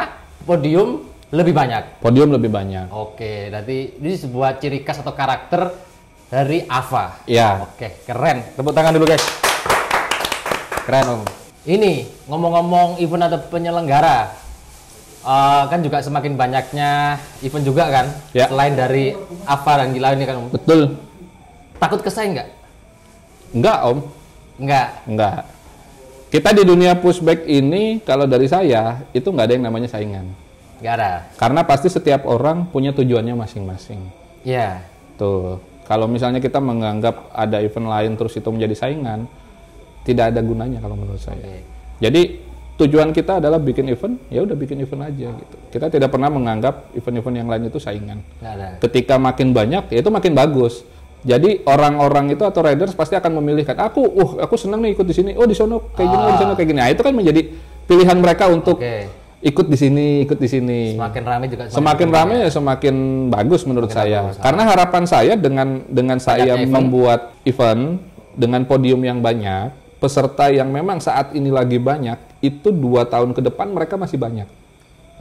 podium lebih banyak. podium lebih banyak. Oke, berarti ini sebuah ciri khas atau karakter dari AVA. Ya, Oke, keren. Tepuk tangan dulu guys. Keren Om. Ini ngomong-ngomong event atau penyelenggara, kan juga semakin banyaknya event juga kan? Ya. Selain dari AVA dan Gila ini kan Om. betul. Takut kesaing nggak? Enggak, Om. Nggak. Enggak. Kita di dunia pushback ini, kalau dari saya, itu nggak ada yang namanya saingan. Nggak ada. Karena pasti setiap orang punya tujuannya masing-masing. Iya. Tuh, kalau misalnya kita menganggap ada event lain terus itu menjadi saingan, tidak ada gunanya kalau menurut saya. Oke. Jadi tujuan kita adalah bikin event, ya udah bikin event aja gitu. Kita tidak pernah menganggap event-event yang lain itu saingan. Nggak ada. Ketika makin banyak, ya itu makin bagus. Jadi orang-orang itu atau riders pasti akan memilihkan aku senang nih ikut di sini. Oh di sono kayak gini, oh, di sono kayak gini. Nah, itu kan menjadi pilihan mereka untuk Oke. ikut di sini, ikut di sini. Semakin ramai juga. Semakin ramai ya semakin bagus menurut saya. bagus. Karena harapan saya dengan saya event. membuat event dengan podium yang banyak, peserta yang memang saat ini lagi banyak, itu 2 tahun ke depan mereka masih banyak.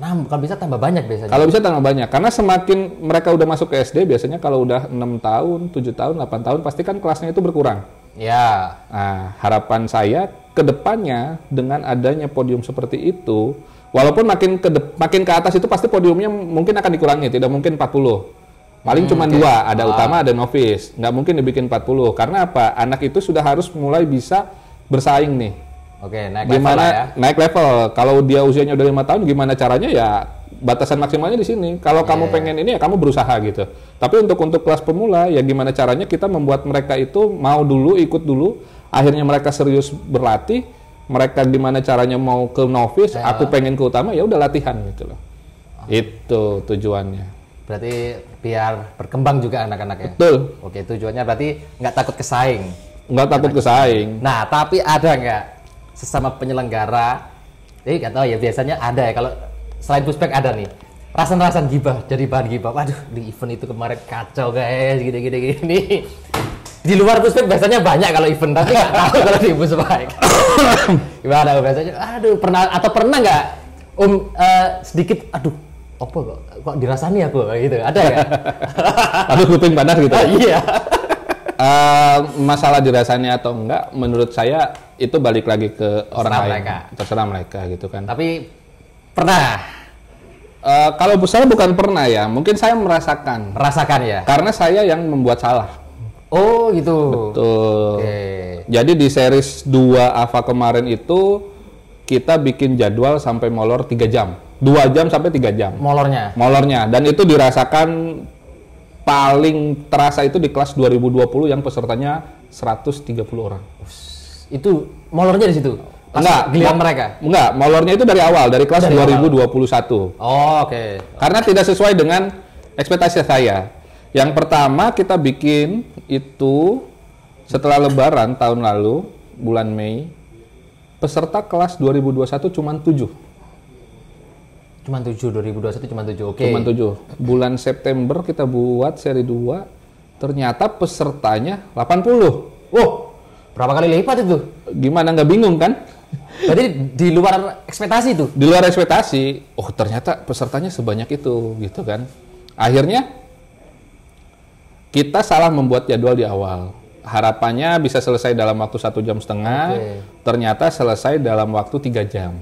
Nah, kalau bisa tambah banyak biasanya. Kalau bisa tambah banyak, karena semakin mereka udah masuk ke SD, biasanya kalau udah 6 tahun, 7 tahun, 8 tahun, pasti kan kelasnya itu berkurang. Ya. Nah, harapan saya ke depannya dengan adanya podium seperti itu, walaupun makin ke atas itu pasti podiumnya mungkin akan dikurangi, tidak mungkin 40. Paling cuma 2, ada utama, ada novice. Nggak mungkin dibikin 40. Karena apa? Anak itu sudah harus mulai bisa bersaing nih. Oke, naik Gimana level lah ya. naik level? Kalau dia usianya udah 5 tahun, gimana caranya ya batasan maksimalnya di sini. Kalau kamu pengen ini ya kamu berusaha gitu. Tapi untuk kelas pemula ya gimana caranya kita membuat mereka itu mau dulu, ikut dulu, akhirnya mereka serius berlatih. Mereka gimana caranya mau ke novice, aku pengen ke utama, ya udah latihan gitu loh. Itu tujuannya. Berarti biar berkembang juga anak-anaknya. Betul. Oke, tujuannya berarti nggak takut kesaing. Nggak takut kesaing. Nah, tapi ada nggak sesama penyelenggara? Nggak tahu ya, biasanya ada ya. Kalau selain pushback ada nih, rasan-rasan gibah, jadi bahan gibah. Waduh, di event itu kemarin kacau guys, gini. Di luar pushback biasanya banyak kalau event, tapi nggak tahu kalau di pushback. Gimana biasanya? Aduh, pernah nggak sedikit, aduh, apa kok dirasani aku gitu? Ada nggak? Aduh, kuping panas gitu. Iya. Masalah dirasani atau enggak, menurut saya itu balik lagi ke orang lain, terserah mereka gitu kan. Tapi pernah? Kalau saya bukan pernah ya, mungkin saya merasakan ya. Karena saya yang membuat salah. Oh gitu. Betul. Oke. Jadi di series 2 AVA kemarin itu kita bikin jadwal sampai molor 3 jam, 2 jam sampai 3 jam. Molornya, dan itu dirasakan paling terasa itu di kelas 2020 yang pesertanya 130 orang. Itu molornya di situ? Enggak, giliran mereka? Enggak, molornya itu dari awal, dari kelas 2021. Oh, oke. Karena tidak sesuai dengan ekspektasi saya. Yang pertama kita bikin itu setelah Lebaran tahun lalu, bulan Mei, peserta kelas 2021 cuma 7. Cuma 7, 2021 cuma 7, oke. Cuma 7. Bulan September kita buat seri 2, ternyata pesertanya 80. Oh, berapa kali lipat itu? Gimana, nggak bingung kan? Berarti di luar ekspektasi itu? Di luar ekspektasi. Oh, ternyata pesertanya sebanyak itu, gitu kan. Akhirnya kita salah membuat jadwal di awal. Harapannya bisa selesai dalam waktu 1,5 jam. Ternyata selesai dalam waktu 3 jam.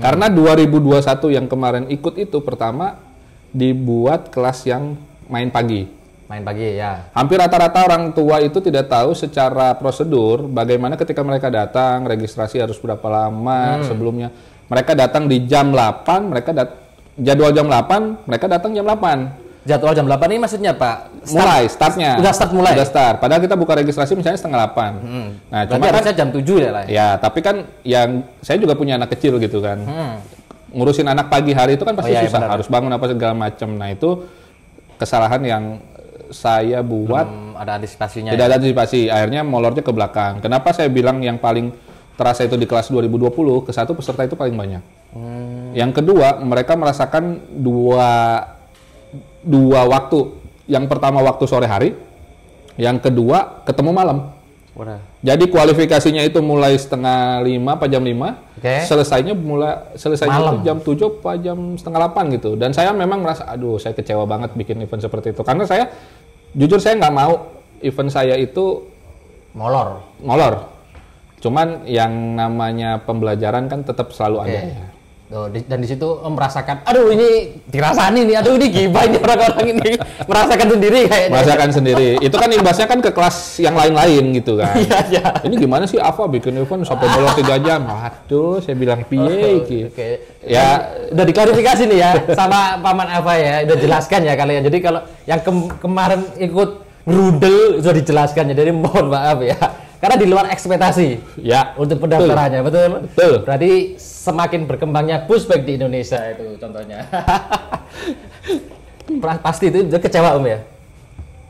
Karena 2021 yang kemarin ikut itu pertama dibuat kelas yang main pagi. Main pagi ya. Hampir rata-rata orang tua itu tidak tahu secara prosedur bagaimana ketika mereka datang, registrasi harus berapa lama sebelumnya. Mereka datang di jam 8, jadwal jam 8, mereka datang jam 8. Jadwal jam 8 ini maksudnya Pak? Startnya. Udah start mulai? Udah start. Padahal kita buka registrasi misalnya 7:30. Nah, cuma kan jam 7 ya lah. Ya, tapi kan yang saya juga punya anak kecil gitu kan. Ngurusin anak pagi hari itu kan pasti susah. Harus bangun apa segala macam. Nah, itu kesalahan yang saya buat. Ada antisipasinya. Tidak ada antisipasi. Akhirnya molornya ke belakang. Kenapa saya bilang yang paling terasa itu di kelas 2020, ke satu peserta itu paling banyak. Yang kedua, mereka merasakan dua waktu. Yang pertama waktu sore hari, yang kedua ketemu malam. Jadi kualifikasinya itu mulai 4:30 apa jam 5, selesainya itu jam 7 apa jam 7:30 gitu. Dan saya memang merasa, aduh saya kecewa banget bikin event seperti itu. Karena saya, jujur saya nggak mau event saya itu molor. Cuman yang namanya pembelajaran kan tetap selalu ada ya. Dan di situ merasakan, aduh ini dirasani nih, aduh ini gibah ini orang-orang ini merasakan sendiri kayaknya. Merasakan sendiri. Itu kan imbasnya kan ke kelas yang lain-lain gitu kan. Iya. Ini gimana sih Ava bikin event sampai molor 3 jam? Aduh, saya bilang piye gitu. Ya, udah diklarifikasi nih ya sama Paman Ava ya, udah jelaskan ya kalian. Jadi kalau yang kemarin ikut ngerudel sudah dijelaskan ya, jadi mohon maaf ya. Karena di luar ekspektasi ya untuk pendaftarannya, betul. Berarti semakin berkembangnya pushback di Indonesia itu contohnya. Pasti itu kecewa ya?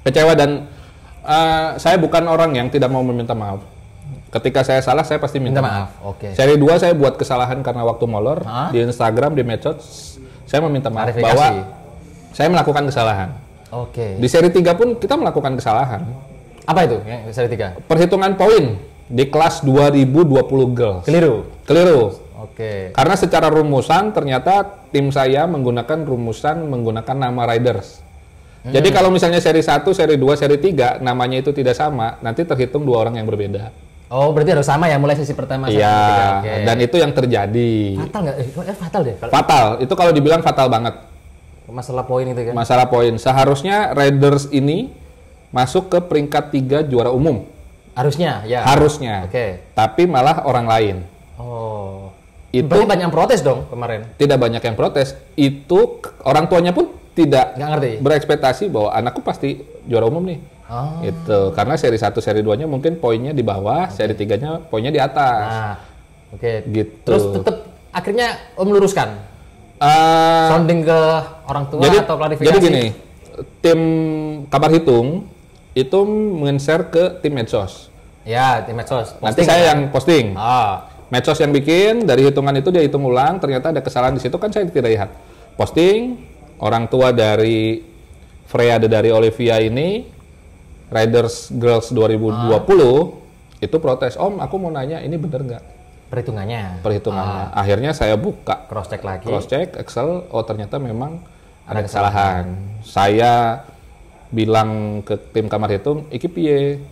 Kecewa dan saya bukan orang yang tidak mau meminta maaf. Ketika saya salah, saya pasti minta maaf. Seri 2 saya buat kesalahan karena waktu molor di Instagram, di medsos, saya meminta maaf bahwa saya melakukan kesalahan. Di seri 3 pun kita melakukan kesalahan. Apa itu yang seri 3? Perhitungan poin di kelas 2020 girls. Keliru. Karena secara rumusan ternyata tim saya menggunakan nama riders. Jadi kalau misalnya seri 1, seri 2, seri 3 namanya itu tidak sama, nanti terhitung 2 orang yang berbeda. Oh, berarti harus sama ya mulai sesi pertama sampai ketiga. Dan itu yang terjadi. Fatal nggak? Fatal deh. Fatal. Itu kalau dibilang fatal banget. Masalah poin itu kan? Masalah poin. Seharusnya riders ini masuk ke peringkat 3 juara umum. Harusnya, ya. Harusnya. Tapi malah orang lain. Itu banyak yang protes dong kemarin. Tidak banyak yang protes. Itu orang tuanya pun nggak ngerti. Berekspektasi bahwa anakku pasti juara umum nih. Itu karena seri 1, seri 2-nya mungkin poinnya di bawah, seri 3-nya poinnya di atas. Gitu. Terus tetap akhirnya meluruskan. Sounding ke orang tua atau klarifikasi. Jadi gini, tim kabar hitung itu men-share ke tim medsos. Ya, tim medsos. Nanti saya yang posting. Medsos yang bikin, dari hitungan itu dia hitung ulang, ternyata ada kesalahan di situ, kan saya tidak lihat. Posting, orang tua dari Freya dari Olivia ini, Riders Girls 2020, itu protes, Om aku mau nanya ini bener nggak? Perhitungannya. Akhirnya saya buka. Cross-check lagi. Cross-check, Excel, oh ternyata memang ada kesalahan. Saya bilang ke tim kamar hitung, iki piye?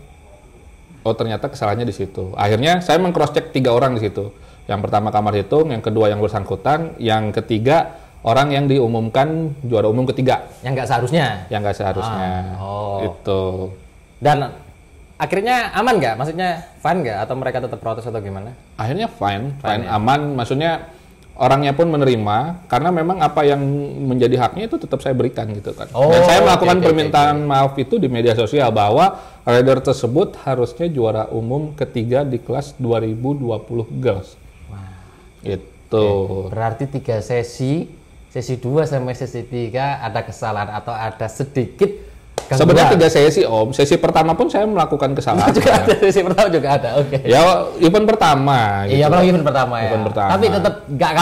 Oh ternyata kesalahannya di situ. Akhirnya saya meng-cross-check 3 orang di situ. Yang pertama kamar hitung, yang kedua yang bersangkutan, yang ketiga orang yang diumumkan juara umum ketiga. Yang nggak seharusnya. Itu. Dan akhirnya aman nggak? Maksudnya fine nggak? Atau mereka tetap protes atau gimana? Akhirnya fine ya? Aman. Maksudnya orangnya pun menerima, karena memang apa yang menjadi haknya itu tetap saya berikan gitu kan. Dan saya melakukan permintaan maaf itu di media sosial bahwa rider tersebut harusnya juara umum ketiga di kelas 2020 girls. Itu. Berarti 3 sesi 2 sampai sesi 3 ada kesalahan atau ada sedikit gangguan. Sebenarnya 3 sesi Om. Sesi pertama pun saya melakukan kesalahan. Sesi pertama juga ada. Ya event pertama. Iya, apalagi event pertama ya. Tapi tetap nggak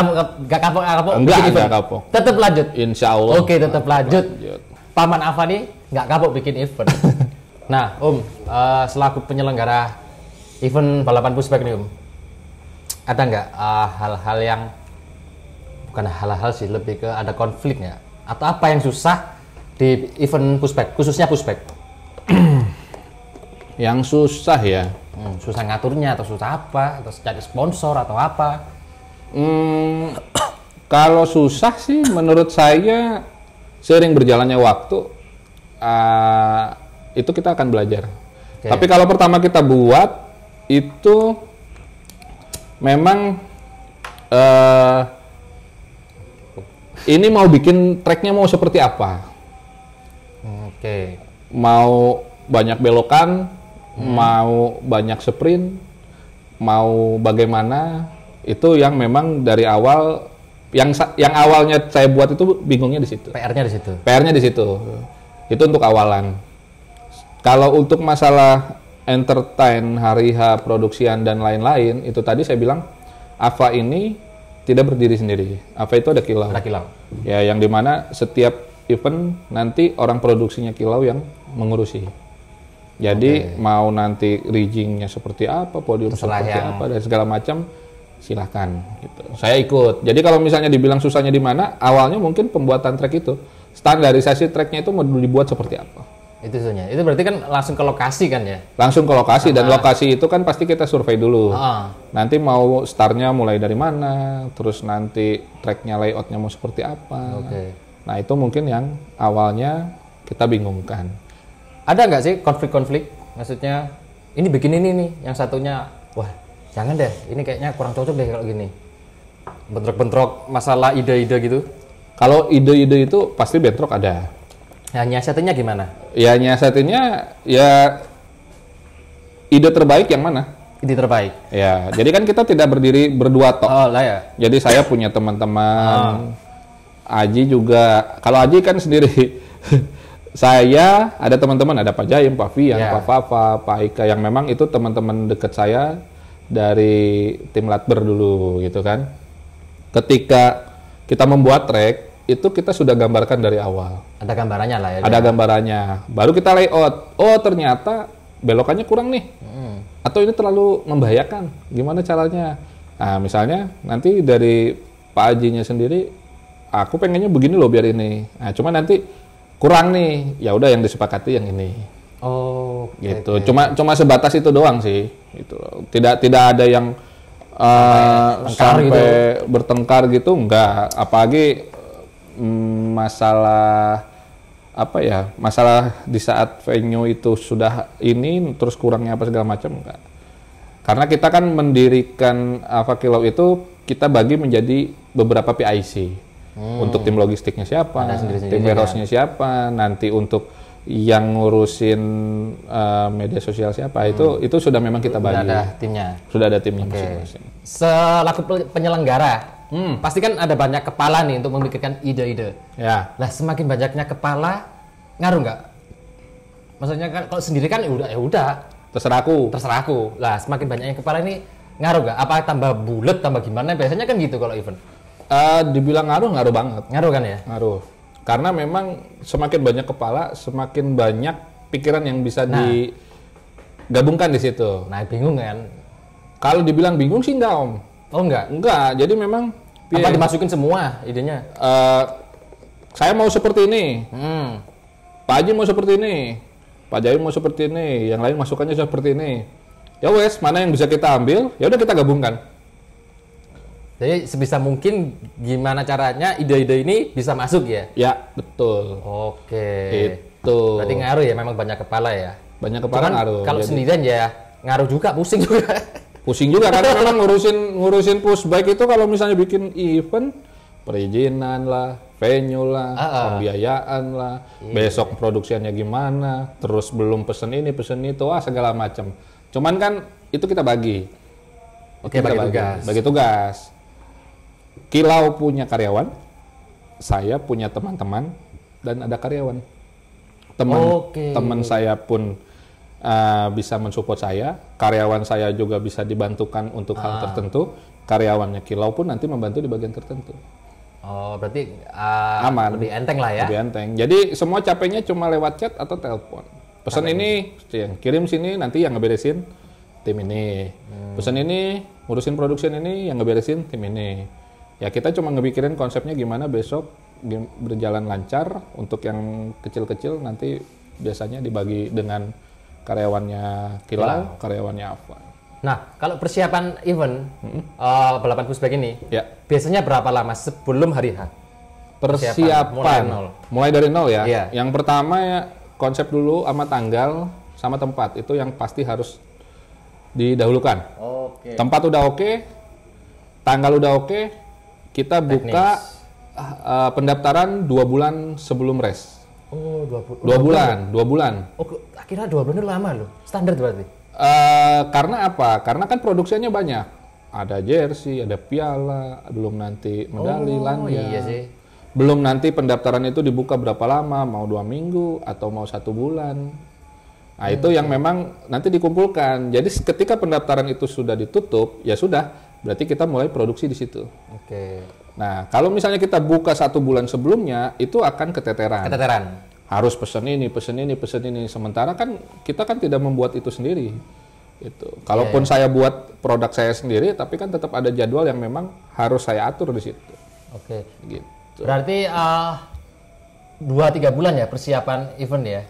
kapok. Enggak kapok. Tetap lanjut. Insya Allah. Tetap lanjut. Paman Ava nih nggak kapok bikin event. Nah, Om, selaku penyelenggara event balapan pushback nih Om, ada nggak hal-hal yang bukan hal-hal sih, lebih ke ada konflik nggak? Atau apa yang susah di event pushback, khususnya pushback? Yang susah ya? Susah ngaturnya atau susah apa? Atau cari sponsor atau apa? Kalau susah sih menurut saya seiring berjalannya waktu itu kita akan belajar. Tapi kalau pertama kita buat itu memang ini mau bikin tracknya mau seperti apa? Oke. Mau banyak belokan, mau banyak sprint, mau bagaimana, itu yang memang dari awal yang awalnya saya buat itu bingungnya di situ. PR-nya di situ. PR-nya di situ. Itu untuk awalan. Kalau untuk masalah entertain, hari H, produksian dan lain-lain, itu tadi saya bilang AVA ini tidak berdiri sendiri. AVA itu ada kilau. Ada kilau. Ya, yang dimana setiap event nanti orang produksinya kilau yang mengurusi. Jadi mau nanti riggingnya seperti apa, podium seperti apa dan segala macam, silahkan. Gitu. Saya ikut. Jadi kalau misalnya dibilang susahnya di mana, awalnya mungkin pembuatan track itu standarisasi tracknya itu mau dibuat seperti apa. Itu susahnya. Itu berarti kan langsung ke lokasi kan ya? Langsung ke lokasi dan lokasi itu kan pasti kita survei dulu. Nanti mau startnya mulai dari mana, terus nanti tracknya layoutnya mau seperti apa. Nah itu mungkin yang awalnya kita bingungkan. Ada nggak sih konflik-konflik? Maksudnya ini bikin ini nih, yang satunya wah jangan deh, ini kayaknya kurang cocok deh kalau gini. Bentrok-bentrok masalah ide-ide gitu? Kalau ide-ide itu pasti bentrok ada. Ya nyiasatinnya gimana? Ya nyiasatinnya ya ide terbaik yang mana? Ide terbaik. Ya, jadi kan kita tidak berdiri berdua toh. Oh lah ya. Jadi saya punya teman-teman. Aji juga, kalau Aji kan sendiri, saya ada teman-teman, ada Pak Jaim, Pak Fian, Pak Fafa, Pak Ika, yang memang itu teman-teman dekat saya dari tim Latber dulu gitu kan. Ketika kita membuat track, itu kita sudah gambarkan dari awal. Ada gambarannya lah ya. Ada gambarannya, baru kita layout. Oh ternyata belokannya kurang nih, atau ini terlalu membahayakan, gimana caranya? Nah misalnya nanti dari Pak Ajinya sendiri, aku pengennya begini loh biar ini. Nah, cuma nanti kurang nih. Ya udah yang disepakati yang ini. Oh, gitu. Cuma sebatas itu doang sih. Itu. Tidak ada yang sampai gitu. Bertengkar gitu enggak. Apalagi masalah apa ya? Masalah di saat venue itu sudah ini terus kurangnya apa segala macam enggak. Karena kita kan mendirikan AVA Kilau itu kita bagi menjadi beberapa PIC. Untuk tim logistiknya siapa, tim warehouse-nya siapa, nanti untuk yang ngurusin media sosial siapa, itu sudah memang kita bagi. Sudah ada timnya masing-masing. Selaku penyelenggara, pasti kan ada banyak kepala nih untuk memikirkan ide-ide. Ya. Lah semakin banyaknya kepala, ngaruh nggak? Maksudnya kan kalau sendiri kan ya udah. Terserah aku. Lah semakin banyaknya kepala ini ngaruh nggak? Apa tambah bulat, tambah gimana? Biasanya kan gitu kalau event. Dibilang ngaruh banget. Ngaruh kan ya? Ngaruh. Karena memang semakin banyak kepala, semakin banyak pikiran yang bisa digabungkan di situ. Nah, bingung kan? Kalau dibilang bingung sih enggak, Om. Oh, enggak? Enggak. Jadi memang apa dimasukin semua idenya? Saya mau seperti ini. Pak Haji mau seperti ini. Pak Jaim mau seperti ini. Yang lain masukannya seperti ini. Ya wes, mana yang bisa kita ambil? Ya udah kita gabungkan. Jadi sebisa mungkin gimana caranya ide-ide ini bisa masuk ya? Ya, betul. Oke. Itu. Berarti ngaruh ya, memang banyak kepala ya? Banyak kepala ngaruh. Kalau sendirian ya ngaruh juga, pusing juga. Pusing juga karena memang ngurusin pushback itu kalau misalnya bikin event, perizinan lah, venue lah, pembiayaan lah, besok produksiannya gimana, terus belum pesen ini, pesen itu, segala macam. Cuman kan itu kita bagi. Oke, bagi tugas. Kilau punya karyawan, saya punya teman-teman, dan ada karyawan. Teman saya pun bisa mensupport saya, karyawan saya juga bisa dibantukan untuk hal tertentu, karyawannya Kilau pun nanti membantu di bagian tertentu. Oh, berarti aman, lebih enteng lah ya? Lebih enteng. Jadi semua capeknya cuma lewat chat atau telepon. Pesan ini, kirim sini, nanti yang ngeberesin tim ini. Pesan ini, ngurusin production ini, yang ngeberesin tim ini. Ya kita cuma ngepikirin konsepnya gimana besok berjalan lancar. Untuk yang kecil-kecil nanti biasanya dibagi dengan karyawannya Kilau, karyawannya AVA. Nah, kalau persiapan event balapan pushback ini, biasanya berapa lama sebelum hari H? Persiapan mulai dari nol ya. Yang pertama ya konsep dulu sama tanggal sama tempat, itu yang pasti harus didahulukan. Tempat udah oke, tanggal udah oke, kita buka pendaftaran 2 bulan sebelum race. Oh, 2 bulan. Oh, akhirnya 2 bulan itu lama loh. Standar berarti. Karena apa? Karena kan produksinya banyak. Ada jersey, ada piala, belum nanti medali, lanyard. Iya sih. Belum nanti pendaftaran itu dibuka berapa lama, mau 2 minggu atau mau 1 bulan. Nah itu yang memang nanti dikumpulkan. Jadi ketika pendaftaran itu sudah ditutup, ya sudah, berarti kita mulai produksi di situ. Oke. Nah kalau misalnya kita buka 1 bulan sebelumnya, itu akan keteteran. Harus pesen ini. Sementara kan kita kan tidak membuat itu sendiri. Itu. Kalaupun saya buat produk saya sendiri, tapi kan tetap ada jadwal yang memang harus saya atur di situ. Oke. Gitu. Berarti 2-3 bulan ya persiapan event ya?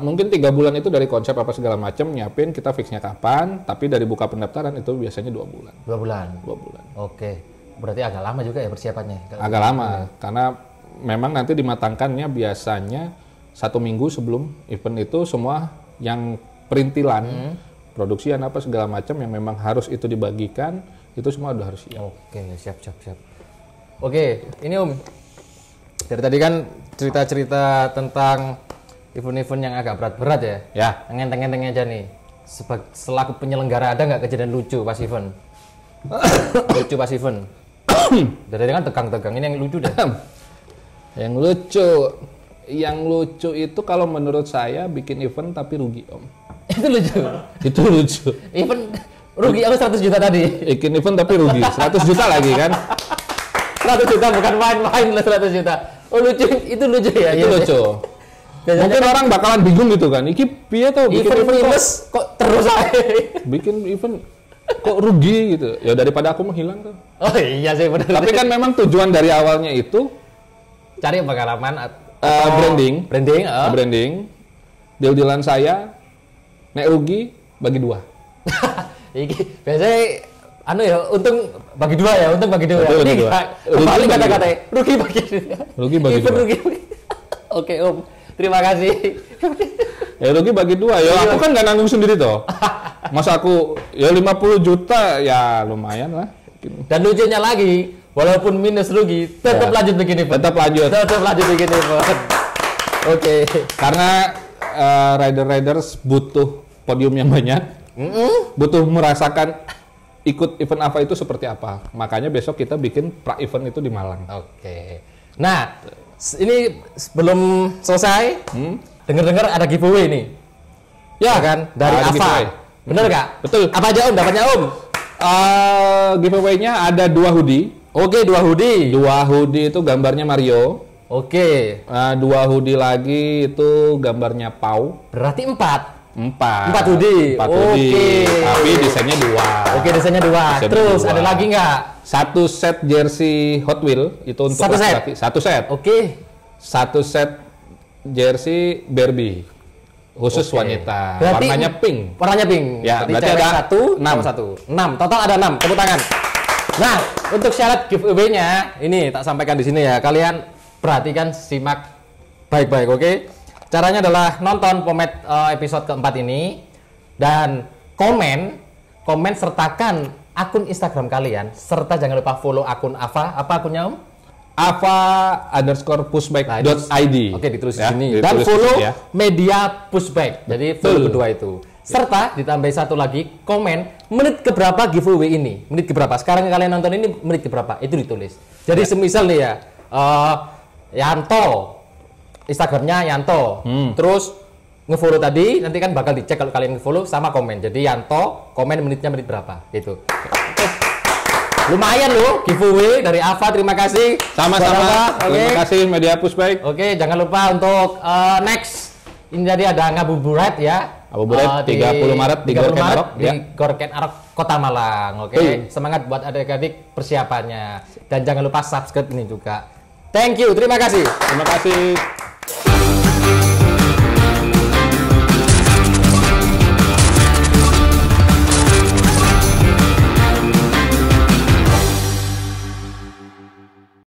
Mungkin 3 bulan itu dari konsep apa segala macam, nyiapin kita fixnya kapan, tapi dari buka pendaftaran itu biasanya 2 bulan. 2 bulan? 2 bulan. Oke. Berarti agak lama juga ya persiapannya? Agak lama, karena memang nanti dimatangkannya biasanya 1 minggu sebelum event itu semua yang perintilan, produksian apa segala macam yang memang harus itu dibagikan, itu semua udah harus siap. Oke, siap. Oke, ini Om. Dari tadi kan cerita-cerita tentang event-event yang agak berat-berat ya? Ya. Yang enteng-enteng aja nih. Selaku penyelenggara ada nggak kejadian lucu pas event? Lucu pas event? Dari tadi kan tegang-tegang, ini yang lucu deh. Yang lucu itu kalau menurut saya bikin event tapi rugi Om. Itu lucu? Itu lucu. Event rugi aku 100 juta tadi? Bikin event tapi rugi, 100 juta lagi kan? 100 juta bukan main-main lah 100 juta. Oh lucu, itu lucu ya? Itu lucu. Mungkin orang bakalan bingung gitu kan, iki piye tuh bikin event minus kok terus aja? Bikin event kok rugi gitu. Ya daripada aku menghilang tuh. Oh iya sih benar. Tapi kan memang tujuan dari awalnya itu cari pengalaman branding. Deal-dealan saya nek rugi bagi 2. Iki biasanya untung bagi 2 ya, untung bagi 2. Betul, Ini paling kata-kata rugi bagi 2. Rugi bagi 2. Oke Om, terima kasih. Ya rugi bagi 2 ya, aku kan nggak nanggung sendiri toh. Masa aku ya 50 juta ya lumayan lah. Dan lucunya lagi, walaupun minus rugi, tetap lanjut bikin event. Tetap lanjut bikin event. Oke. Karena rider-riders butuh podium yang banyak, butuh merasakan ikut event apa itu seperti apa. Makanya besok kita bikin pra-event itu di Malang. Oke. Nah, ini sebelum selesai, dengar-dengar ada giveaway nih. Ya kan? Dari Ava. Bener nggak? Betul. Apa aja Om? Dapatnya Om? Giveaway-nya ada 2 hoodie. Oke, 2 hoodie. 2 hoodie itu gambarnya Mario. Oke. 2 hoodie lagi itu gambarnya Pau. Berarti 4 hoodie. 4 hoodie. Tapi desainnya 2. Oke, desainnya 2. Terus ada lagi nggak? 1 set jersey Hot Wheels itu untuk laki-laki. 1 set. Oke. 1 set jersey Barbie khusus wanita. Berarti warnanya pink. Warnanya pink. Ya, berarti ada 6. Total ada 6. Tepuk tangan. Nah, untuk syarat giveaway-nya ini tak sampaikan di sini ya. Kalian perhatikan, simak baik-baik, oke? Caranya adalah nonton Pomed episode keempat ini dan komen sertakan akun Instagram kalian serta jangan lupa follow akun Ava. Apa akunnya Om? Ava_pushback.id. Oke, ditulis di sini. Dan follow media pushback. Jadi follow kedua itu. Serta ditambah satu lagi, komen menit keberapa giveaway ini. Menit keberapa? Sekarang kalian nonton ini menit keberapa? Itu ditulis. Jadi semisal nih ya, Yanto, Instagramnya Yanto. Terus ngefollow tadi, nanti kan bakal dicek kalau kalian ngefollow sama komen. Jadi Yanto, komen menitnya menit berapa. Gitu. Lumayan loh giveaway dari Ava, terima kasih. Sama-sama. Terima kasih media Pushback. Oke, jangan lupa untuk next ini jadi ada ngabuburit ya. Ngabuburit 30 Maret di Gorken Arok di Gorken Arok Kota Malang. Oke. Semangat buat adik-adik persiapannya dan jangan lupa subscribe ini juga. Thank you, terima kasih. Terima kasih.